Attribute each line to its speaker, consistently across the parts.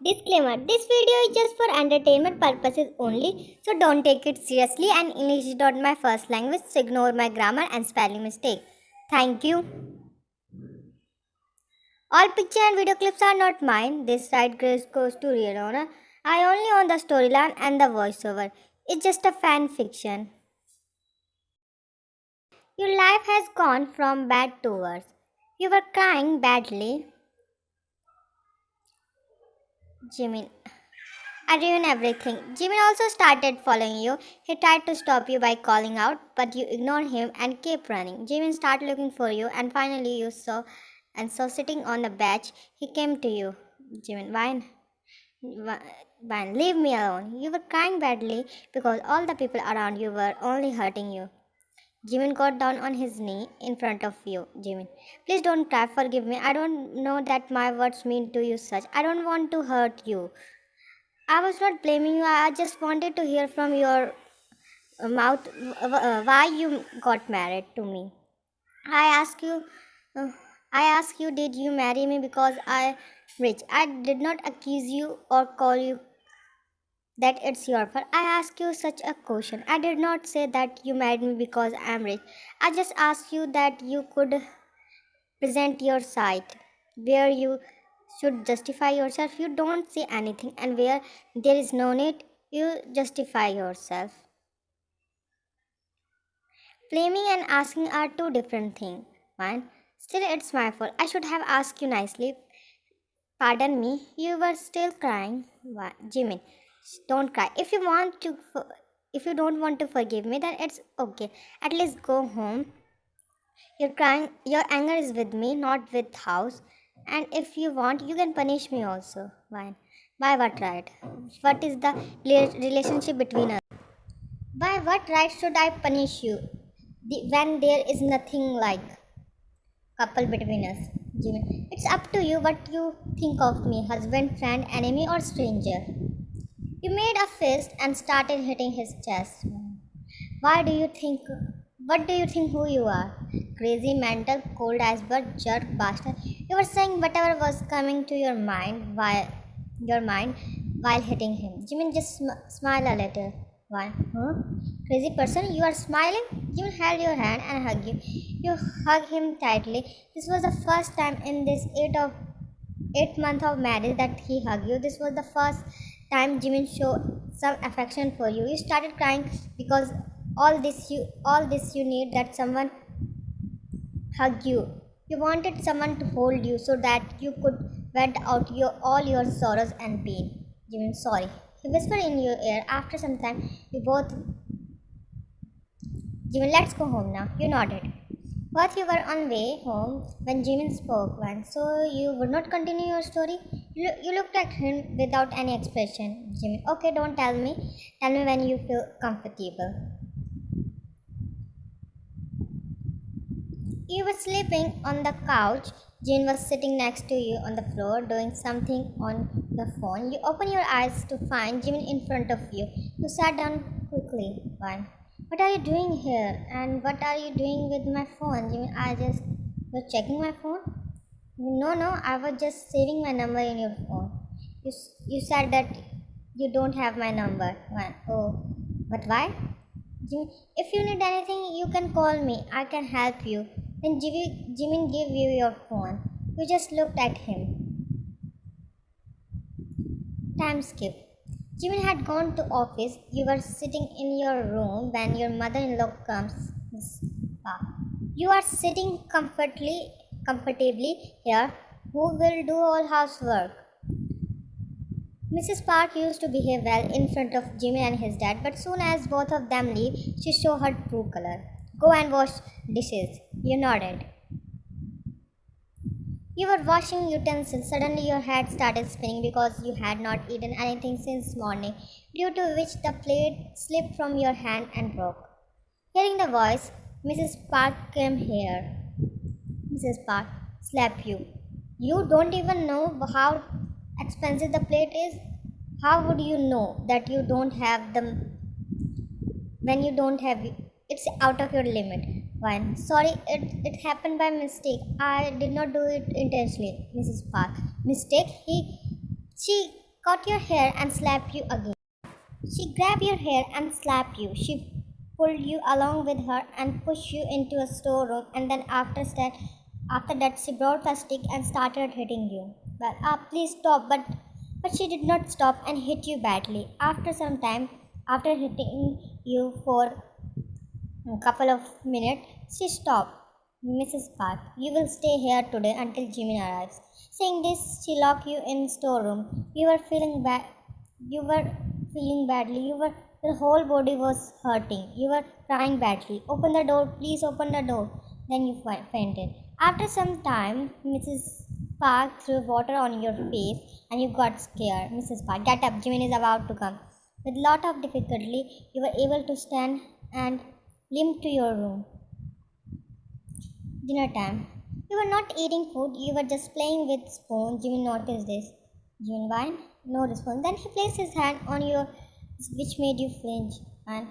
Speaker 1: Disclaimer: this video is just for entertainment purposes only, so don't take it seriously, and English is not my first language, so ignore my grammar and spelling mistake. Thank you. All picture and video clips are not mine. This right grace goes to real owner. I only own the storyline and the voiceover. It's just a fan fiction. Your life has gone from bad to worse. You were crying badly. Jimin. I ruined everything. Jimin also started following you. He tried to stop you by calling out, but you ignored him and kept running. Jimin started looking for you, and finally you saw, and so sitting on the bench, he came to you. Jimin, Vine, leave me alone. You were crying badly because all the people around you were only hurting you. Jimin got down on his knee in front of you. Jimin, please don't cry. Forgive me. I don't know that my words mean to you such. I don't want to hurt you. I was not blaming you. I just wanted to hear from your mouth why you got married to me. I ask you, uh, I ask you, did you marry me because I rich? I did not accuse you or call you that it's your fault. I ask you such a question. I did not say that you married me because I am rich. I just asked you that you could present your side where you should justify yourself. You don't say anything, and where there is no need, you justify yourself. Blaming and asking are two different things. One, still it's my fault. I should have asked you nicely. Pardon me, you were still crying. Jimin, don't cry. If you don't want to forgive me, then it's okay. At least go home. You're crying. Your anger is with me, not with house. And if you want, you can punish me also. Why? By what right? What is the relationship between us? By what right should I punish you when there is nothing like couple between us? Jimmy, it's up to you what you think of me, husband, friend, enemy, or stranger. You made a fist and started hitting his chest. Why do you think? What do you think who you are? Crazy, mental, cold iceberg, jerk, bastard. You were saying whatever was coming to your mind while hitting him. Jimin just smile a little. Why? Huh? Crazy person, you are smiling? Jimin held your hand and hugged you. You hug him tightly. This was the first time in this 8 month of marriage that he hugged you. This was the first time Jimin showed some affection for you. You started crying because all this you need that someone hug you. You wanted someone to hold you so that you could vent out all your sorrows and pain. Jimin, sorry. He whispered in your ear. After some time, you both. Jimin, let's go home now. You nodded. Both you were on way home when Jimin spoke once, so you would not continue your story. You looked at him without any expression. Jimin, okay, don't tell me. Tell me when you feel comfortable. You were sleeping on the couch. Jane was sitting next to you on the floor doing something on the phone. You opened your eyes to find Jimin in front of you. You sat down quickly. Why? What are you doing here? And what are you doing with my phone? Jimin, you're checking my phone? No, I was just saving my number in your phone. You said that you don't have my number. Why? Oh, but why? Jimin, if you need anything, you can call me. I can help you. Then Jimin gave you your phone. You just looked at him. Time skip. Jimin had gone to office. You were sitting in your room when your mother-in-law comes. You are sitting comfortably here. Who will do all housework? Mrs. Park used to behave well in front of Jimmy and his dad, but soon as both of them leave, she showed her true color. Go and wash dishes. You nodded. You were washing utensils. Suddenly your head started spinning because you had not eaten anything since morning, due to which the plate slipped from your hand and broke. Hearing the voice, Mrs. Park came here. Mrs. Park, slap you. You don't even know how expensive the plate is. How would you know that you don't have them when you don't have it? It's out of your limit. One, sorry, it happened by mistake. I did not do it intentionally, Mrs. Park. Mistake? She caught your hair and slapped you again. She grabbed your hair and slapped you. She pulled you along with her and pushed you into a storeroom, and then after that she brought a stick and started hitting you. Well, please stop, but she did not stop and hit you badly. After some time, after hitting you for a couple of minutes, she stopped. Mrs. Park, you will stay here today until Jimin arrives. Saying this, she locked you in storeroom. You were feeling bad. You were feeling badly. Your whole body was hurting. You were crying badly. Open the door, please open the door. Then you fainted. After some time, Mrs. Park threw water on your face and you got scared. Mrs. Park, get up, Jimin is about to come. With lot of difficulty, you were able to stand and limp to your room. Dinner time. You were not eating food, you were just playing with spoon. Jimmy noticed this. Jimmy wine? No response. Then he placed his hand on your which made you flinch. And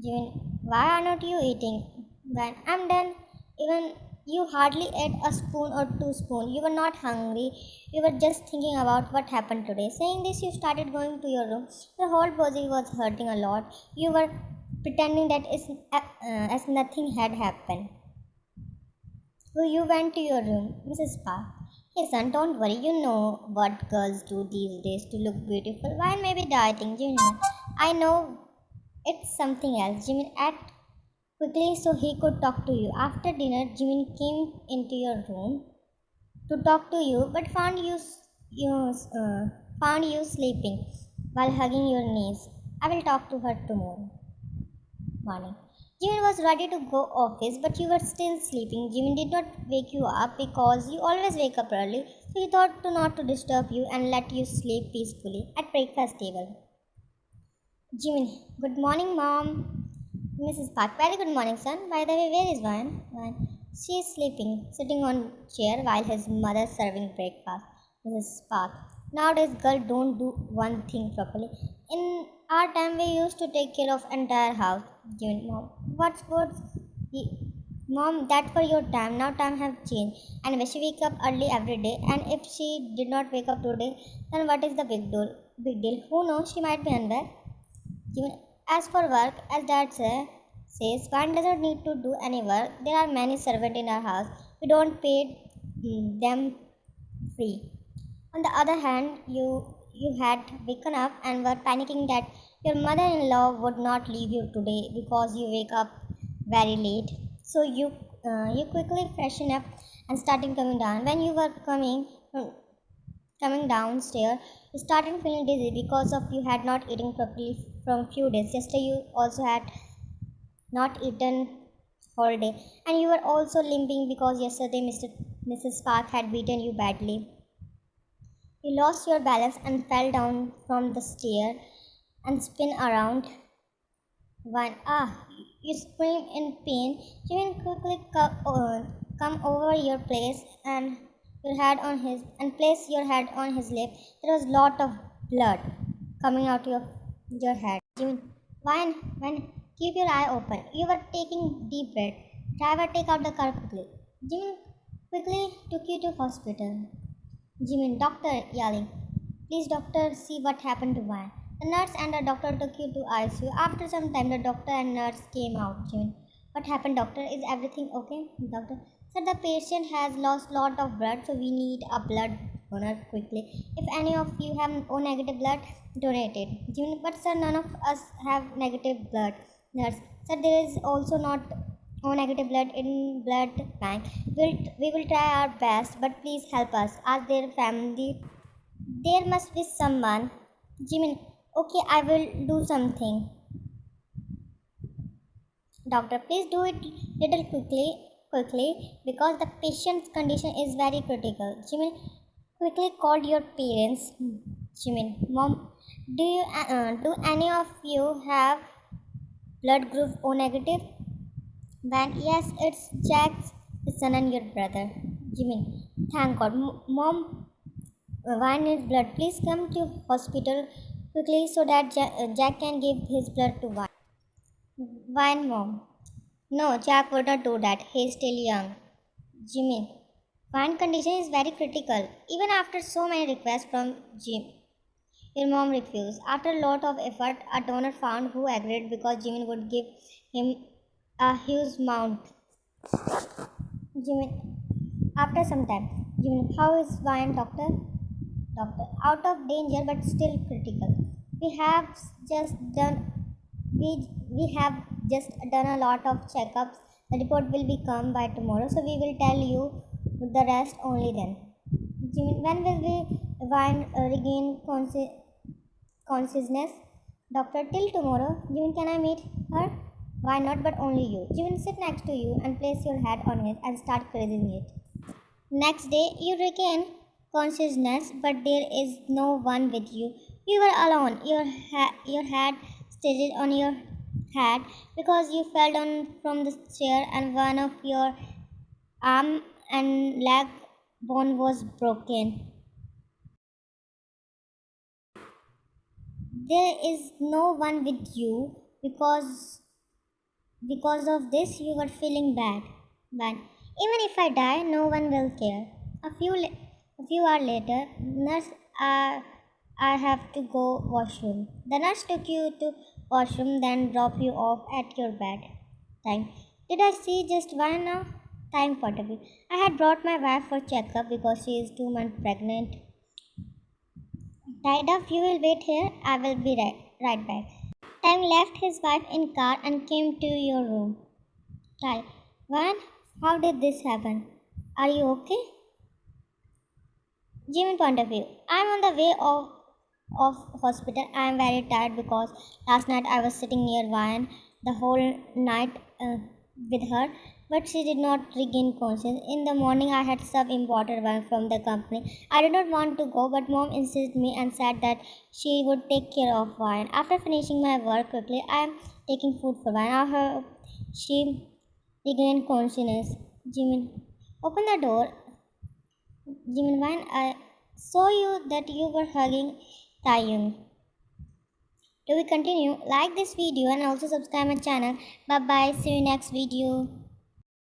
Speaker 1: Jimmy, why are not you eating? Then I'm done. Even you hardly ate a spoon or two spoons. You were not hungry. You were just thinking about what happened today. Saying this, you started going to your room. Your whole body was hurting a lot. You were pretending that as nothing had happened. So you went to your room, Mrs. Park. Hey son, don't worry. You know what girls do these days to look beautiful. Why maybe dieting, Jimin? I know it's something else. Jimin ate quickly so he could talk to you. After dinner, Jimin came into your room to talk to you, but found you sleeping while hugging your knees. I will talk to her tomorrow morning. Jimin was ready to go office, but you were still sleeping. Jimin did not wake you up because you always wake up early, so he thought to not to disturb you and let you sleep peacefully at breakfast table. Jimin, good morning, mom. Mrs. Park, very good morning, son. By the way, where is Van? Van, she is sleeping, sitting on chair while his mother serving breakfast. Mrs. Park, nowadays girls don't do one thing properly. In our time, we used to take care of entire house. Jimin, mom, what's mom? That for your time. Now time have changed, and when she wake up early every day, and if she did not wake up today, then what is the big deal? Big deal. Who knows? She might be unwell. Even as for work, as says, one doesn't need to do any work. There are many servants in our house. We don't pay them free. On the other hand, you had waken up and were panicking that your mother-in-law would not leave you today because you wake up very late. So you quickly freshen up and starting coming down. When you were coming downstairs, you started feeling dizzy because of you had not eaten properly from few days. Yesterday you also had not eaten whole day, and you were also limping because yesterday Mrs. Park had beaten you badly. You lost your balance and fell down from the stair and spin around. One you scream in pain. You quickly come over your place and your head on his and place your head on his lip. There was lot of blood coming out your head. Jimmy, when keep your eye open. You were taking deep breath. Driver, take out the car quickly. Jimmy quickly took you to hospital. Jimin, doctor yelling. Please, doctor, see what happened to Van. The nurse and the doctor took you to ICU. After some time, the doctor and nurse came out. Jimin, what happened, doctor? Is everything okay? Doctor, sir, the patient has lost lot of blood, so we need a blood donor quickly. If any of you have O negative blood, donate it. Jimin, but sir, none of us have negative blood. Nurse, sir, there is also not O negative blood in blood bank. We will try our best, but please help us. Ask their family. There must be someone. Jimin, okay, I will do something. Doctor, please do it little quickly, because the patient's condition is very critical. Jimin, quickly called your parents. Jimin, mom, do any of you have blood group O negative? Then yes, it's Jack's son and your brother. Jimin, thank God. Mom, Wine needs blood. Please come to hospital quickly so that Jack can give his blood to Wine. Wine, mom. No, Jack would not do that. He is still young. Jimin, Wine condition is very critical. Even after so many requests from Jim. Your mom refused. After a lot of effort, a donor found who agreed because Jimin would give him a huge amount. Jimin, after some time, Jimin, how is Wine, doctor? Doctor, out of danger but still critical. We have just done we have just done a lot of checkups. The report will be come by tomorrow, so we will tell you the rest only then. Jimin, when will we regain consciousness? Doctor, till tomorrow. Jimin, can I meet her? Why not, but only you. Jimin, sit next to you and place your head on it and start caressing it. Next day, you regain consciousness, but there is no one with you. You were alone. Your head stayed on your head because you fell down from the chair and one of your arm and leg bone was broken. There is no one with you because of this you were feeling bad. But even if I die, no one will care. A few hours later, nurse, I have to go washroom. The nurse took you to washroom, then drop you off at your bed. Time. Did I see just one now? Time point of view. I had brought my wife for checkup because she is 2 months pregnant. Tied up, you will wait here. I will be right back. Tang left his wife in car and came to your room. Tai, Van, how did this happen? Are you okay? Jimin point of view. I'm on the way of hospital. I am very tired because last night I was sitting near Van the whole night with her, but she did not regain conscience. In the morning, I had some imported wine from the company. I did not want to go, but mom insisted me and said that she would take care of wine. After finishing my work quickly, I am taking food for wine. I hope she regained consciousness. Jimin, open the door. Jimin, wine. I saw you that you were hugging Taeyong. Do we continue? Like this video and also subscribe my channel. Bye bye. See you next video.